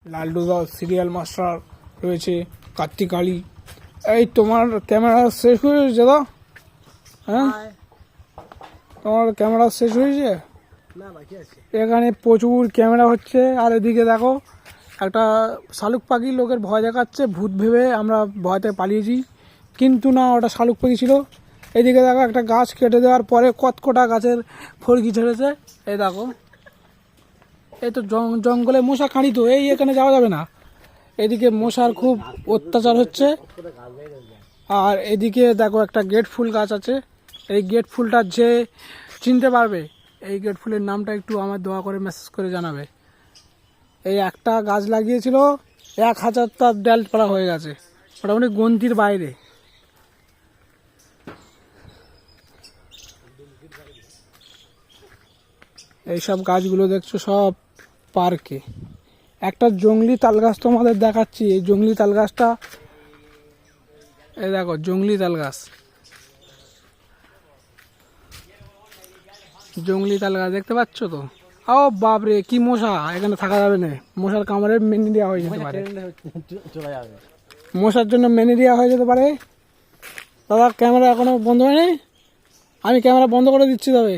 লালটু দা serial master রয়েছে, কার্তিক আলী। এই তোমার ক্যামেরা শেষ হয়েছে দাদা? হ্যাঁ, তোমার ক্যামেরা শেষ হয়েছে? এখানে প্রচুর ক্যামেরা হচ্ছে। আর এদিকে দেখো একটা শালুক পাখি লোকের ভয় দেখাচ্ছে, ভূত ভেবে আমরা ভয়তে পালিয়েছি, কিন্তু না, ওটা শালুক পাখি ছিল। এদিকে দেখো একটা গাছ কেটে দেওয়ার পরে কতকটা গাছের ফড়কি ছেড়েছে। এই দেখো, এই তো জঙ্গলে মশা খাঁড়ি, তো এই এখানে যাওয়া যাবে না। এদিকে মশার খুব অত্যাচার হচ্ছে। আর এদিকে দেখো একটা গেট ফুল গাছ আছে। এই গেট ফুলটা যে চিনতে পারবে, এই গেট ফুলের নামটা একটু আমার দয়া করে মেসেজ করে জানাবে। এই একটা গাছ লাগিয়েছিল, 1000টা ডাল পাড়া হয়ে গেছে, মোটামুটি গন্তির বাইরে। এইসব গাছগুলো দেখছো সব পার্কে। একটা জংলি তাল গাছ তোমাদের দেখাচ্ছি। এই জংলি তাল গাছটা, এই দেখো জংলি তাল গাছ, জংলি তাল গাছ দেখতে পাচ্ছ তো? ও বাপরে, কি মশা! এখানে থাকা যাবে না, মশার কামড়ে ম্যালেরিয়া হয়ে যেতে পারে, মশার জন্য ম্যালেরিয়া হয়ে যেতে পারে। দাদা ক্যামেরা এখনো বন্ধ হয়নি, আমি ক্যামেরা বন্ধ করে দিচ্ছি তবে।